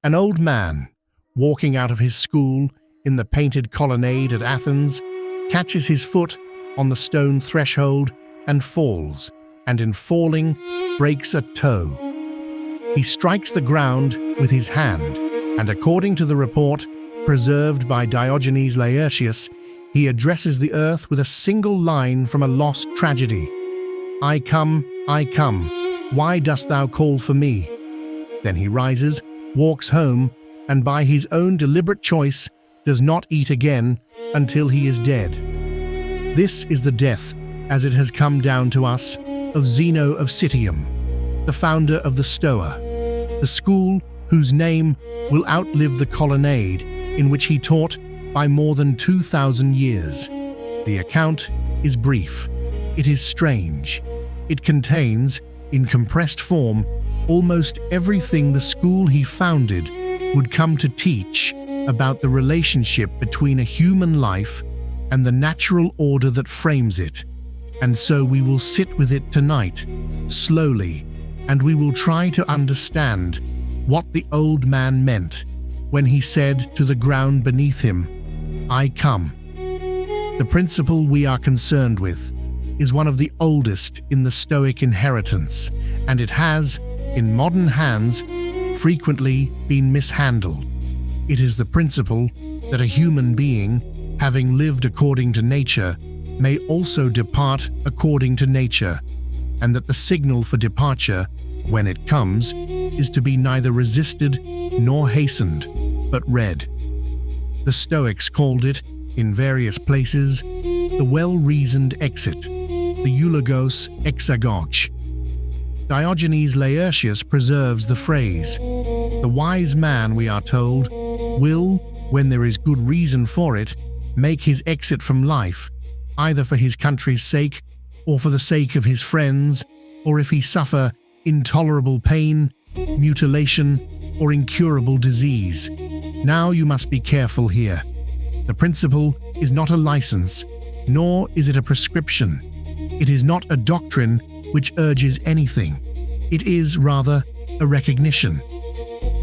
An old man, walking out of his school in the painted colonnade at Athens, catches his foot on the stone threshold and falls, and in falling, breaks a toe. He strikes the ground with his hand, and according to the report preserved by Diogenes Laertius, he addresses the earth with a single line from a lost tragedy. I come, why dost thou call for me? Then he rises, walks home, and by his own deliberate choice does not eat again until he is dead. This is the death, as it has come down to us, of Zeno of Citium, the founder of the Stoa, the school whose name will outlive the colonnade in which he taught by more than 2,000 years. The account is brief. It is strange. It contains, in compressed form, almost everything the school he founded would come to teach about the relationship between a human life and the natural order that frames it. And so we will sit with it tonight, slowly, and we will try to understand what the old man meant when he said to the ground beneath him, I come. The principle we are concerned with is one of the oldest in the Stoic inheritance, and it has, in modern hands, frequently been mishandled. It is the principle that a human being, having lived according to nature, may also depart according to nature, and that the signal for departure, when it comes, is to be neither resisted nor hastened, but read. The Stoics called it, in various places, the well-reasoned exit, the eulogos exagōge. Diogenes Laertius preserves the phrase. The wise man, we are told, will, when there is good reason for it, make his exit from life, either for his country's sake, or for the sake of his friends, or if he suffer intolerable pain, mutilation, or incurable disease. Now you must be careful here. The principle is not a license, nor is it a prescription. It is not a doctrine which urges anything. It is, rather, a recognition.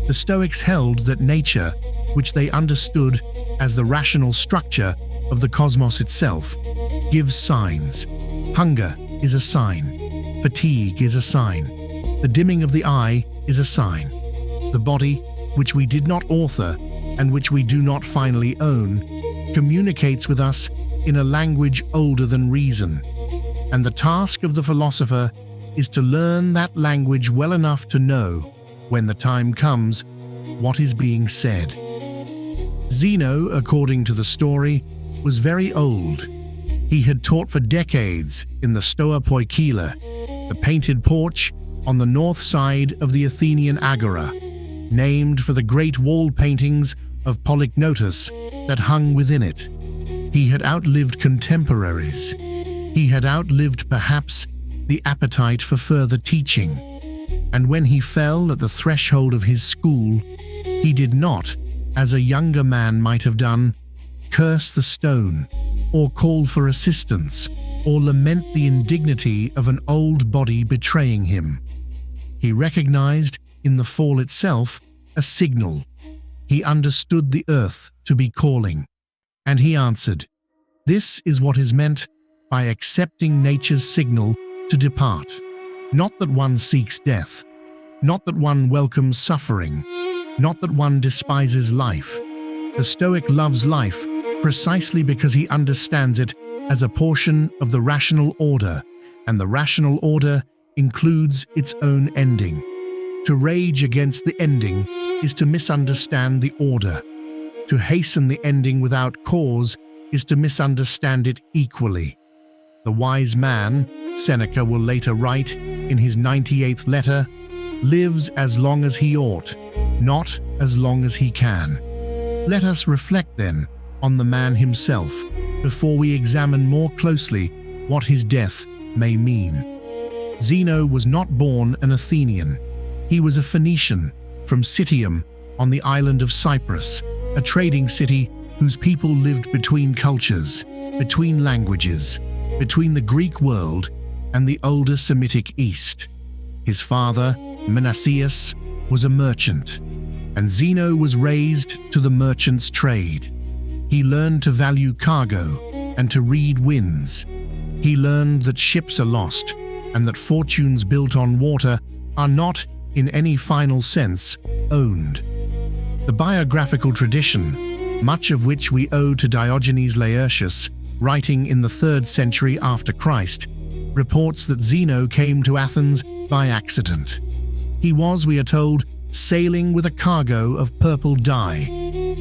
The Stoics held that nature, which they understood as the rational structure of the cosmos itself, gives signs. Hunger is a sign. Fatigue is a sign. The dimming of the eye is a sign. The body, which we did not author and which we do not finally own, communicates with us in a language older than reason. And the task of the philosopher is to learn that language well enough to know, when the time comes, what is being said. Zeno, according to the story, was very old. He had taught for decades in the Stoa Poikile, the painted porch on the north side of the Athenian agora, named for the great wall paintings of Polygnotus that hung within it. He had outlived contemporaries. He had outlived, perhaps, the appetite for further teaching. And when he fell at the threshold of his school, he did not, as a younger man might have done, curse the stone, or call for assistance, or lament the indignity of an old body betraying him. He recognized in the fall itself a signal. He understood the earth to be calling, and he answered, "This is what is meant by accepting nature's signal to depart. Not that one seeks death, not that one welcomes suffering, not that one despises life. The Stoic loves life precisely because he understands it as a portion of the rational order, and the rational order includes its own ending. To rage against the ending is to misunderstand the order. To hasten the ending without cause is to misunderstand it equally. The wise man, Seneca will later write in his 98th letter, lives as long as he ought, not as long as he can. Let us reflect then on the man himself before we examine more closely what his death may mean. Zeno was not born an Athenian. He was a Phoenician from Citium on the island of Cyprus, a trading city whose people lived between cultures, between languages, between the Greek world and the older Semitic East. His father, Menasseus, was a merchant. and Zeno was raised to the merchant's trade. He learned to value cargo and to read winds. He learned that ships are lost and that fortunes built on water are not, in any final sense, owned. The biographical tradition, much of which we owe to Diogenes Laertius, writing in the 3rd century after Christ, reports that Zeno came to Athens by accident. He was, we are told, sailing with a cargo of purple dye,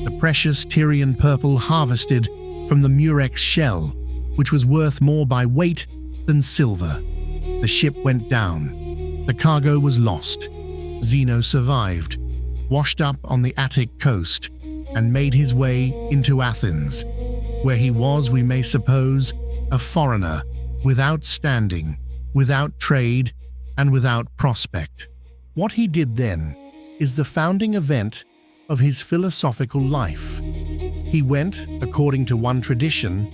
the precious Tyrian purple harvested from the murex shell, which was worth more by weight than silver. The ship went down. The cargo was lost. Zeno survived, washed up on the Attic coast, and made his way into Athens, where he was, we may suppose, a foreigner, without standing, without trade, and without prospect. What he did then is the founding event of his philosophical life. He went, according to one tradition,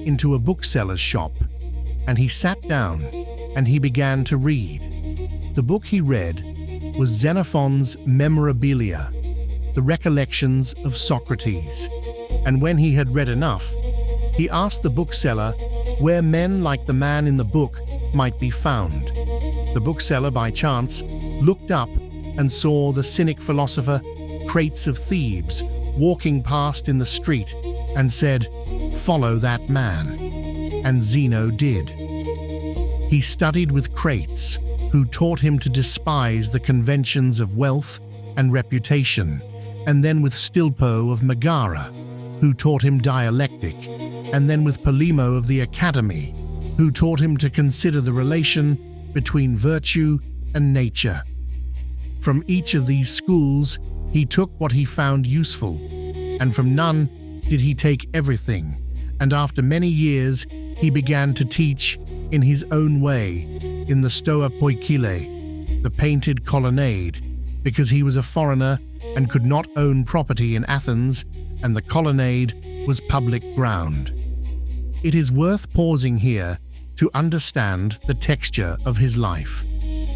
into a bookseller's shop, and he sat down and he began to read. The book he read was Xenophon's Memorabilia, the Recollections of Socrates, and when he had read enough, he asked the bookseller where men like the man in the book might be found. The bookseller, by chance, looked up and saw the cynic philosopher Crates of Thebes walking past in the street and said, "Follow that man." And Zeno did. He studied with Crates, who taught him to despise the conventions of wealth and reputation, and then with Stilpo of Megara, who taught him dialectic, and then with Polemo of the Academy, who taught him to consider the relation between virtue and nature. From each of these schools he took what he found useful, and from none did he take everything, and after many years he began to teach in his own way in the Stoa Poikile, the painted colonnade, because he was a foreigner and could not own property in Athens, and the colonnade was public ground. It is worth pausing here to understand the texture of his life.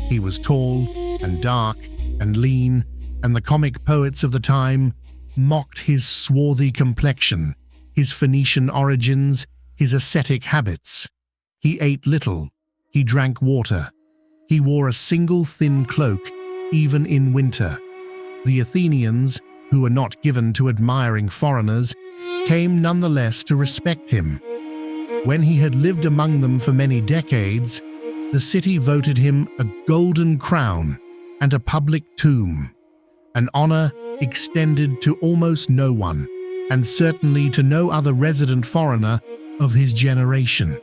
He was tall and dark and lean, and the comic poets of the time mocked his swarthy complexion, his Phoenician origins, his ascetic habits. He ate little, he drank water, he wore a single thin cloak, even in winter. The Athenians, who were not given to admiring foreigners, came nonetheless to respect him. When he had lived among them for many decades, the city voted him a golden crown and a public tomb, an honor extended to almost no one, and certainly to no other resident foreigner of his generation.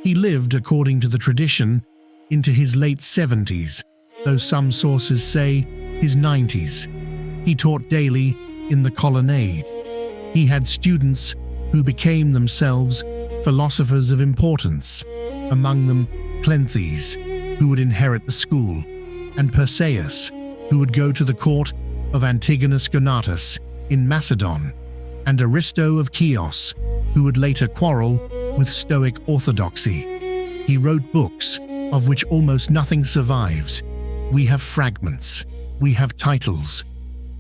He lived, according to the tradition, into his late 70s, though some sources say his 90s. He taught daily in the colonnade. He had students who became themselves philosophers of importance, among them Cleanthes, who would inherit the school, and Perseus, who would go to the court of Antigonus Gonatas in Macedon, and Aristo of Chios, who would later quarrel with Stoic orthodoxy. He wrote books, of which almost nothing survives. We have fragments, we have titles,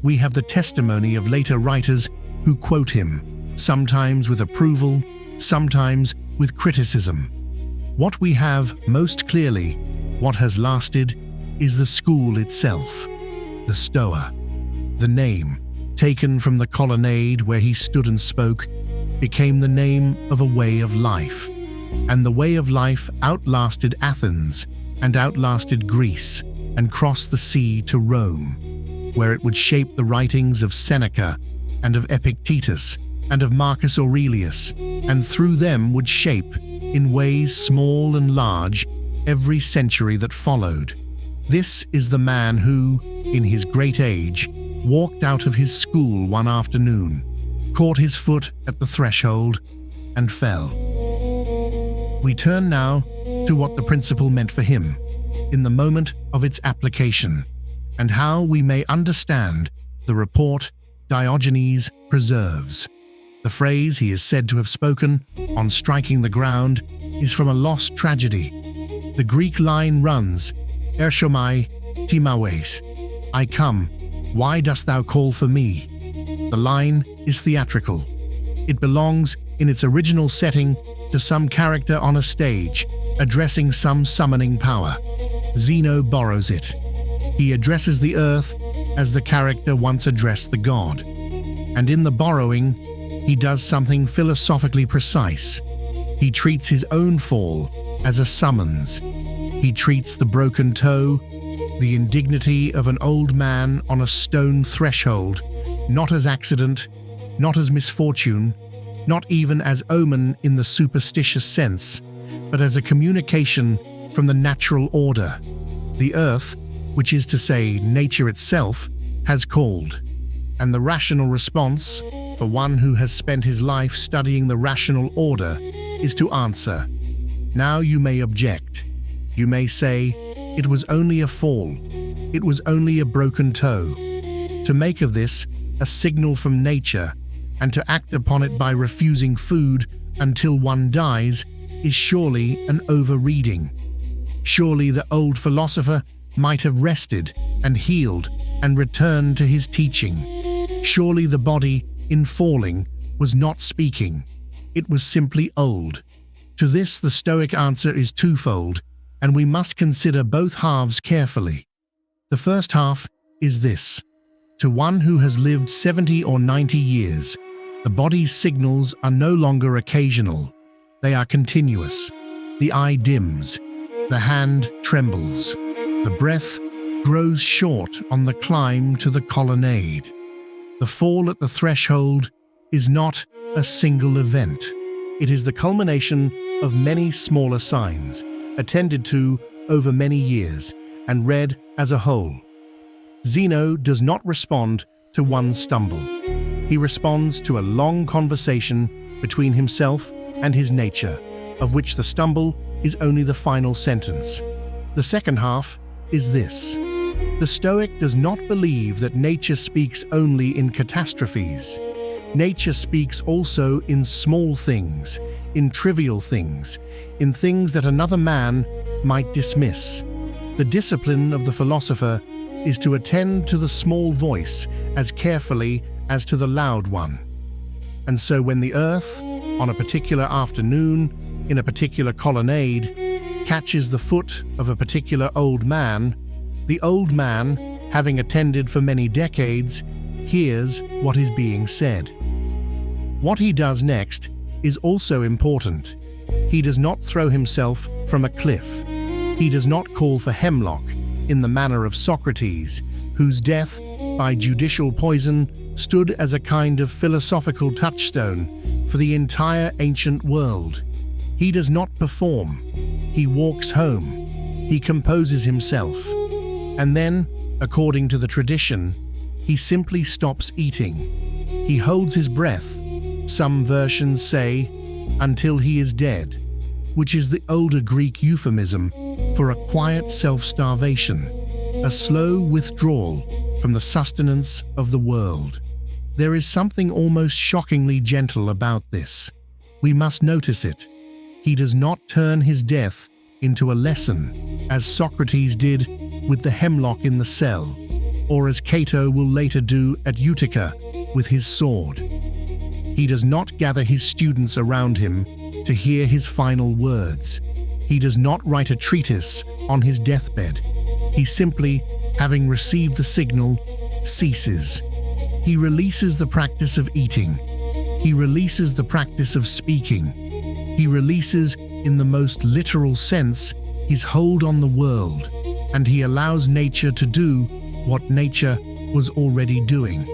we have the testimony of later writers who quote him, sometimes with approval, sometimes with criticism. What we have most clearly, what has lasted, is the school itself, the Stoa. The name, taken from the colonnade where he stood and spoke, became the name of a way of life, and the way of life outlasted Athens and outlasted Greece and crossed the sea to Rome, where it would shape the writings of Seneca and of Epictetus and of Marcus Aurelius, and through them would shape, in ways small and large, every century that followed. This is the man who, in his great age, walked out of his school one afternoon, caught his foot at the threshold, and fell. We turn now to what the principle meant for him, in the moment of its application, and how we may understand the report Diogenes preserves. The phrase he is said to have spoken on striking the ground is from a lost tragedy. The Greek line runs, "Ershomai timawes," I come, Why dost thou call for me? The line is theatrical. It belongs, in its original setting, to some character on a stage, addressing some summoning power. Zeno borrows it. He addresses the earth as the character once addressed the god. And in the borrowing, he does something philosophically precise. He treats his own fall as a summons. He treats the broken toe, the indignity of an old man on a stone threshold, not as accident, not as misfortune, not even as omen in the superstitious sense, but as a communication from the natural order. The earth, which is to say nature itself, has called. And the rational response, for one who has spent his life studying the rational order, is to answer. Now you may object. You may say, it was only a fall. It was only a broken toe. To make of this a signal from nature and to act upon it by refusing food until one dies is surely an overreading. Surely the old philosopher might have rested and healed and returned to his teaching. Surely the body, in falling, was not speaking. It was simply old. To this the Stoic answer is twofold, and we must consider both halves carefully. The first half is this. To one who has lived 70 or 90 years, the body's signals are no longer occasional. They are continuous. The eye dims. The hand trembles. The breath grows short on the climb to the colonnade. The fall at the threshold is not a single event. It is the culmination of many smaller signs, attended to over many years, and read as a whole. Zeno does not respond to one stumble. He responds to a long conversation between himself and his nature, of which the stumble is only the final sentence. The second half is this. The Stoic does not believe that nature speaks only in catastrophes. Nature speaks also in small things, in trivial things, in things that another man might dismiss. The discipline of the philosopher is to attend to the small voice as carefully as to the loud one. And so when the earth, on a particular afternoon, in a particular colonnade, catches the foot of a particular old man, the old man, having attended for many decades, hears what is being said. What he does next is also important. He does not throw himself from a cliff. He does not call for hemlock in the manner of Socrates, whose death by judicial poison stood as a kind of philosophical touchstone for the entire ancient world. He does not perform. He walks home. He composes himself. And then, according to the tradition, he simply stops eating. He holds his breath, some versions say, until he is dead, which is the older Greek euphemism for a quiet self-starvation, a slow withdrawal from the sustenance of the world. There is something almost shockingly gentle about this. We must notice it. He does not turn his death into a lesson, as Socrates did with the hemlock in the cell, or as Cato will later do at Utica with his sword. He does not gather his students around him to hear his final words. He does not write a treatise on his deathbed. He simply, having received the signal, ceases. He releases the practice of eating. He releases the practice of speaking. He releases, in the most literal sense, his hold on the world, and he allows nature to do what nature was already doing.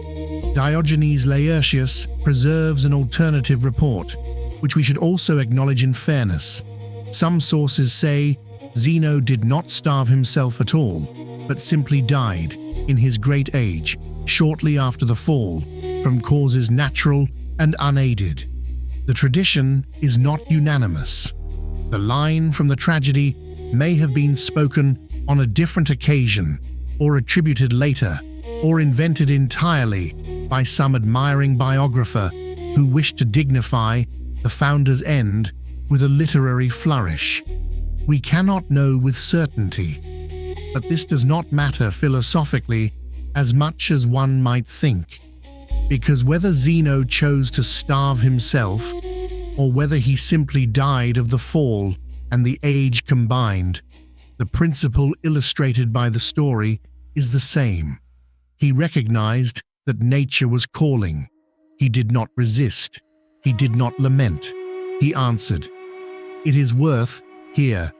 Diogenes Laertius preserves an alternative report, which we should also acknowledge in fairness. Some sources say Zeno did not starve himself at all, but simply died, in his great age, shortly after the fall, from causes natural and unaided. The tradition is not unanimous. The line from the tragedy may have been spoken on a different occasion, or attributed later, or invented entirely by some admiring biographer who wished to dignify the founder's end with a literary flourish. We cannot know with certainty, but this does not matter philosophically as much as one might think, because whether Zeno chose to starve himself or whether he simply died of the fall and the age combined, the principle illustrated by the story is the same. He recognized that nature was calling. He did not resist. He did not lament. He answered. It is worth, here,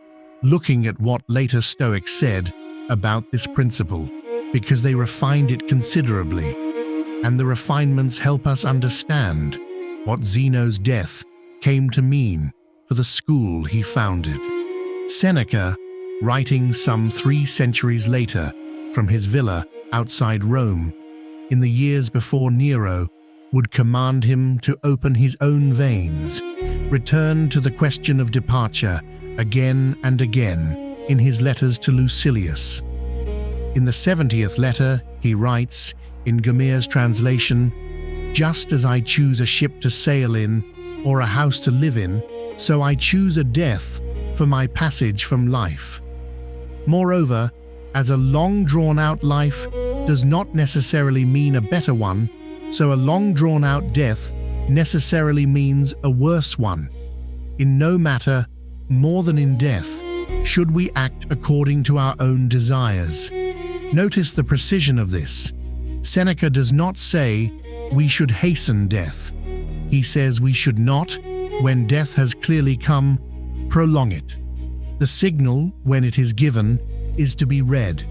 looking at what later Stoics said about this principle, because they refined it considerably, and the refinements help us understand what Zeno's death came to mean for the school he founded. Seneca, writing some 3 centuries later from his villa outside Rome, in the years before Nero, would command him to open his own veins, return to the question of departure again and again in his letters to Lucilius. In the 70th letter, he writes, in Gomer's translation, "Just as I choose a ship to sail in or a house to live in, so I choose a death for my passage from life." Moreover, as a long drawn-out life does not necessarily mean a better one, so a long drawn-out death necessarily means a worse one. In no matter, more than in death, should we act according to our own desires. Notice the precision of this. Seneca does not say we should hasten death. He says we should not, when death has clearly come, prolong it. The signal, when it is given, is to be read.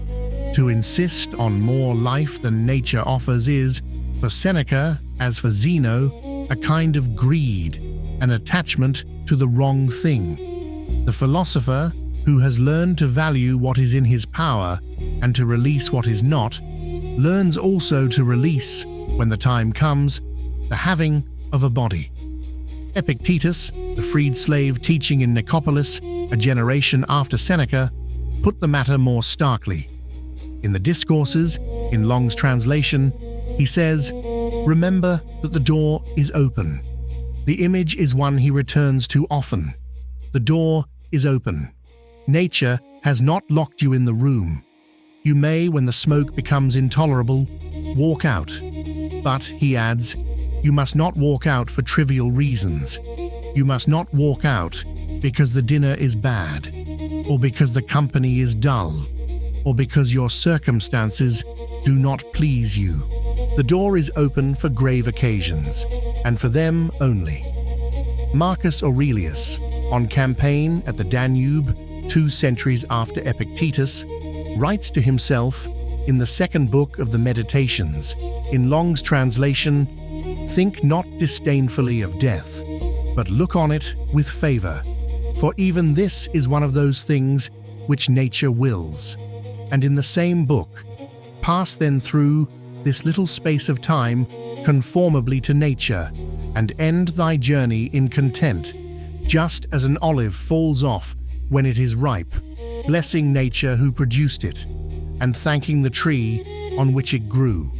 To insist on more life than nature offers is, for Seneca, as for Zeno, a kind of greed, an attachment to the wrong thing. The philosopher, who has learned to value what is in his power and to release what is not, learns also to release, when the time comes, the having of a body. Epictetus, the freed slave teaching in Nicopolis a generation after Seneca, put the matter more starkly. In the Discourses, in Long's translation, he says, "Remember that the door is open." The image is one he returns to often. The door is open. Nature has not locked you in the room. You may, when the smoke becomes intolerable, walk out. But, he adds, you must not walk out for trivial reasons. You must not walk out because the dinner is bad, or because the company is dull, or because your circumstances do not please you. The door is open for grave occasions, and for them only. Marcus Aurelius, on campaign at the Danube 2 centuries after Epictetus, writes to himself in the 2nd book of the Meditations, in Long's translation, "Think not disdainfully of death, but look on it with favor, for even this is one of those things which nature wills." And in the same book, "Pass then through this little space of time conformably to nature, and end thy journey in content, just as an olive falls off when it is ripe, blessing nature who produced it, and thanking the tree on which it grew,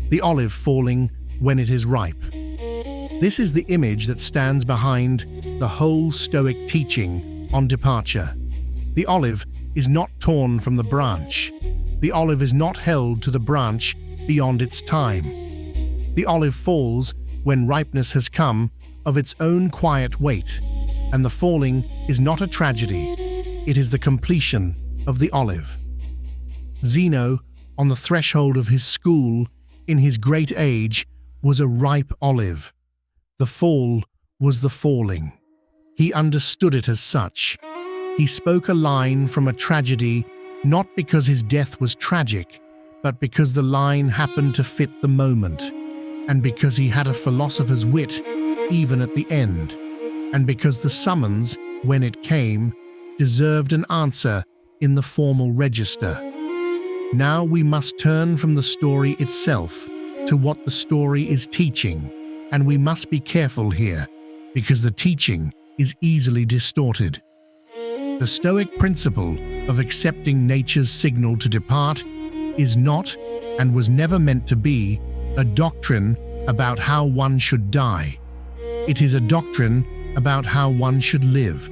the olive falling when it is ripe." This is the image that stands behind the whole Stoic teaching on departure. The olive is not torn from the branch. The olive is not held to the branch beyond its time. The olive falls when ripeness has come of its own quiet weight, and the falling is not a tragedy. It is the completion of the olive. Zeno, on the threshold of his school, in his great age, was a ripe olive. The fall was the falling. He understood it as such. He spoke a line from a tragedy, not because his death was tragic, but because the line happened to fit the moment, and because he had a philosopher's wit even at the end, and because the summons, when it came, deserved an answer in the formal register. Now we must turn from the story itself to what the story is teaching, and we must be careful here, because the teaching is easily distorted. The Stoic principle of accepting nature's signal to depart is not, and was never meant to be, a doctrine about how one should die. It is a doctrine about how one should live.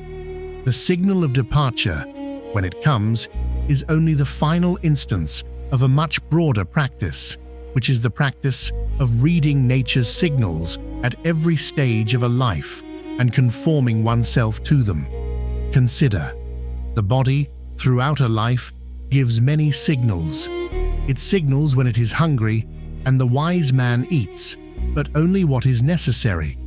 The signal of departure, when it comes, is only the final instance of a much broader practice, which is the practice of reading nature's signals at every stage of a life and conforming oneself to them. Consider, the body, throughout a life, gives many signals. It signals when it is hungry, and the wise man eats, but only what is necessary.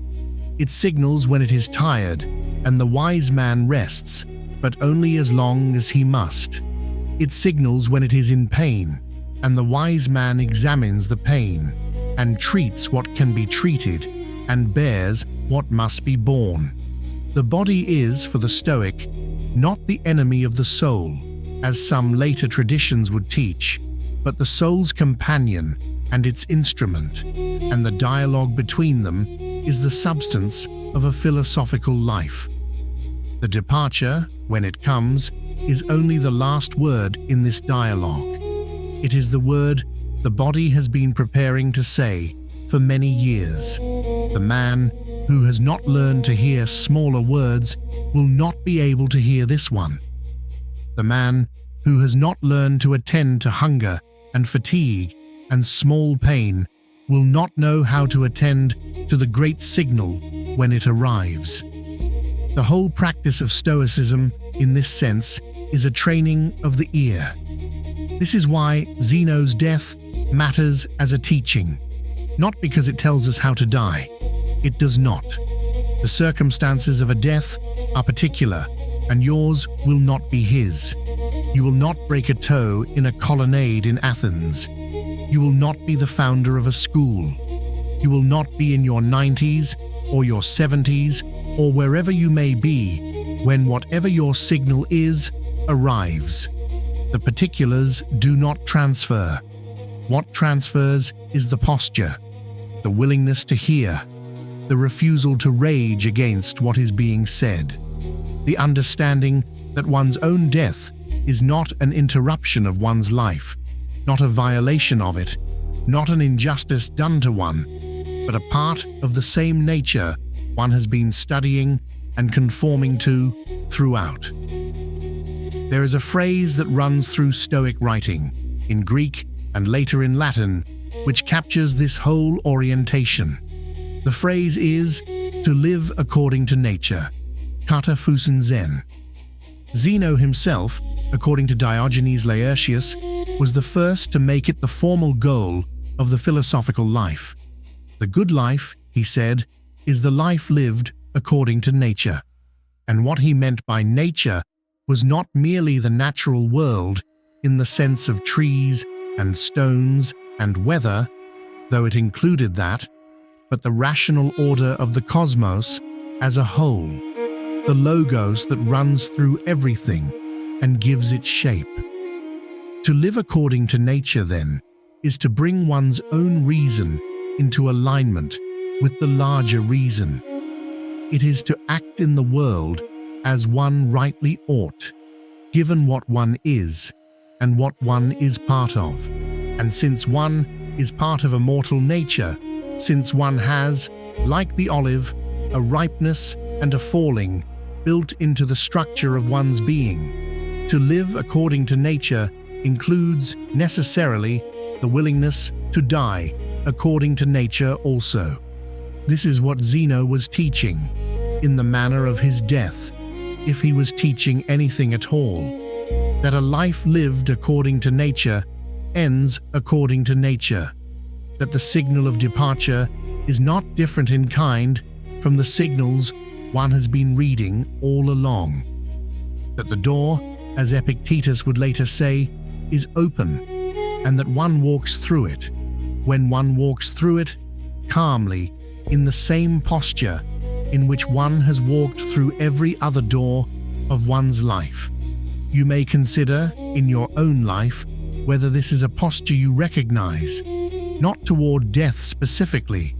It signals when it is tired, and the wise man rests, but only as long as he must. It signals when it is in pain, and the wise man examines the pain, and treats what can be treated, and bears what must be borne. The body is, for the Stoic, not the enemy of the soul, as some later traditions would teach, but the soul's companion and its instrument, and the dialogue between them is the substance of a philosophical life. The departure, when it comes, is only the last word in this dialogue. It is the word the body has been preparing to say for many years. The man who has not learned to hear smaller words will not be able to hear this one. The man who has not learned to attend to hunger and fatigue and small pain will not know how to attend to the great signal when it arrives. The whole practice of Stoicism, in this sense, is a training of the ear. This is why Zeno's death matters as a teaching, not because it tells us how to die. It does not. The circumstances of a death are particular, and yours will not be his. You will not break a toe in a colonnade in Athens. You will not be the founder of a school. You will not be in your 90s or your 70s or wherever you may be when whatever your signal is arrives. The particulars do not transfer. What transfers is the posture, the willingness to hear, the refusal to rage against what is being said, the understanding that one's own death is not an interruption of one's life, not a violation of it, not an injustice done to one, but a part of the same nature one has been studying and conforming to throughout. There is a phrase that runs through Stoic writing, in Greek and later in Latin, which captures this whole orientation. The phrase is, to live according to nature, kata phusin zen. Zeno himself, according to Diogenes Laertius, was the first to make it the formal goal of the philosophical life. The good life, he said, is the life lived according to nature. And what he meant by nature was not merely the natural world in the sense of trees and stones and weather, though it included that, but the rational order of the cosmos as a whole, the logos that runs through everything and gives it shape. To live according to nature, then, is to bring one's own reason into alignment with the larger reason. It is to act in the world as one rightly ought, given what one is and what one is part of. And since one is part of a mortal nature, since one has, like the olive, a ripeness and a falling built into the structure of one's being, to live according to nature includes necessarily the willingness to die according to nature also. This is what Zeno was teaching in the manner of his death, if he was teaching anything at all, that a life lived according to nature ends according to nature, that the signal of departure is not different in kind from the signals one has been reading all along, that the door, as Epictetus would later say, is open, and that one walks through it, when one walks through it, calmly, in the same posture in which one has walked through every other door of one's life. You may consider, in your own life, whether this is a posture you recognize, not toward death specifically.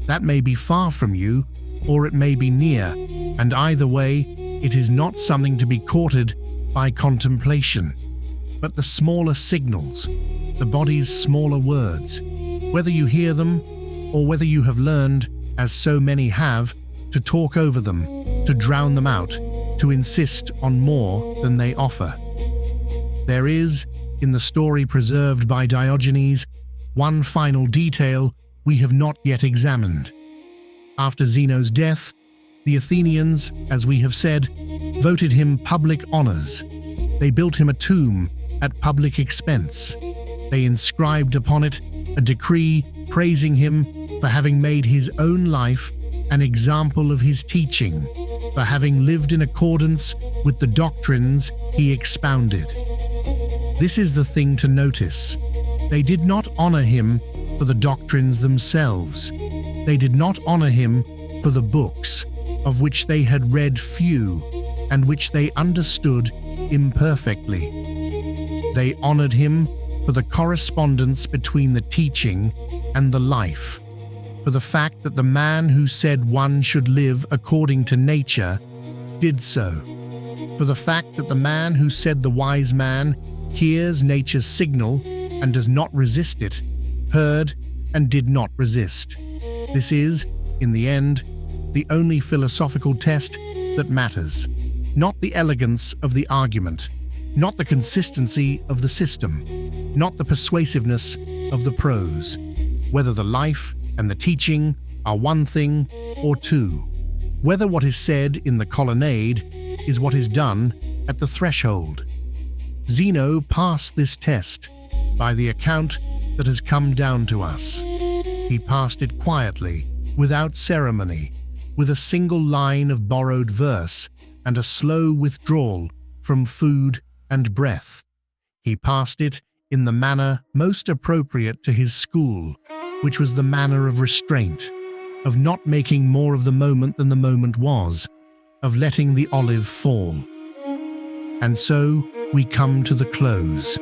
That may be far from you, or it may be near, and either way, it is not something to be courted by contemplation, but the smaller signals, the body's smaller words, whether you hear them, or whether you have learned, as so many have, to talk over them, to drown them out, to insist on more than they offer. There is, in the story preserved by Diogenes, one final detail we have not yet examined. After Zeno's death, the Athenians, as we have said, voted him public honors. They built him a tomb at public expense. They inscribed upon it a decree praising him for having made his own life an example of his teaching, for having lived in accordance with the doctrines he expounded. This is the thing to notice. They did not honor him for the doctrines themselves. They did not honor him for the books, of which they had read few and which they understood imperfectly. They honored him for the correspondence between the teaching and the life, for the fact that the man who said one should live according to nature did so, for the fact that the man who said the wise man hears nature's signal and does not resist it, heard and did not resist. This is, in the end, the only philosophical test that matters, not the elegance of the argument, not the consistency of the system, not the persuasiveness of the prose, whether the life and the teaching are one thing or two, whether what is said in the colonnade is what is done at the threshold. Zeno passed this test by the account that has come down to us. He passed it quietly, without ceremony, with a single line of borrowed verse and a slow withdrawal from food and breath. He passed it in the manner most appropriate to his school, which was the manner of restraint, of not making more of the moment than the moment was, of letting the olive fall. And so we come to the close.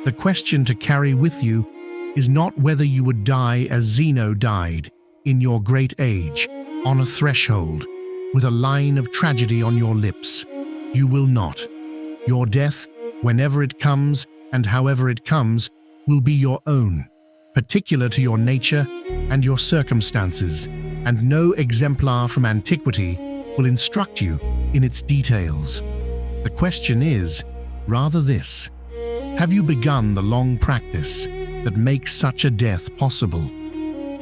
The question to carry with you is not whether you would die as Zeno died, in your great age, on a threshold, with a line of tragedy on your lips. You will not. Your death, whenever it comes and however it comes, will be your own, particular to your nature and your circumstances, and no exemplar from antiquity will instruct you in its details. The question is, rather this: have you begun the long practice that makes such a death possible?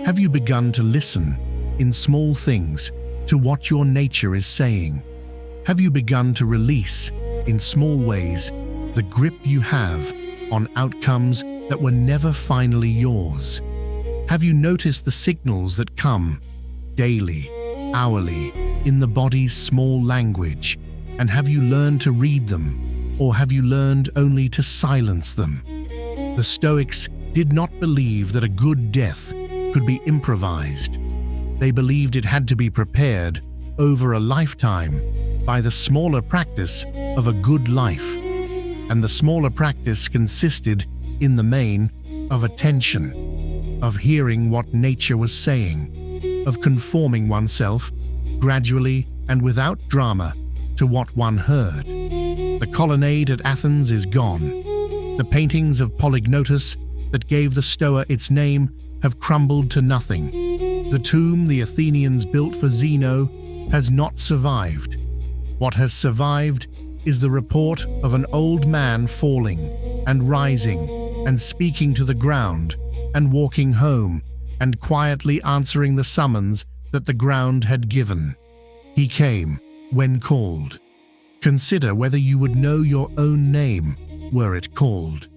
Have you begun to listen, in small things, to what your nature is saying? Have you begun to release, in small ways, the grip you have on outcomes that were never finally yours? Have you noticed the signals that come, daily, hourly, in the body's small language, and have you learned to read them, or have you learned only to silence them? The Stoics did not believe that a good death could be improvised. They believed it had to be prepared over a lifetime by the smaller practice of a good life, and the smaller practice consisted, in the main, of attention, of hearing what nature was saying, of conforming oneself, gradually and without drama, to what one heard. The colonnade at Athens is gone. The paintings of Polygnotus that gave the Stoa its name have crumbled to nothing. The tomb the Athenians built for Zeno has not survived. What has survived is the report of an old man falling and rising and speaking to the ground and walking home and quietly answering the summons that the ground had given. He came when called. Consider whether you would know your own name were it called.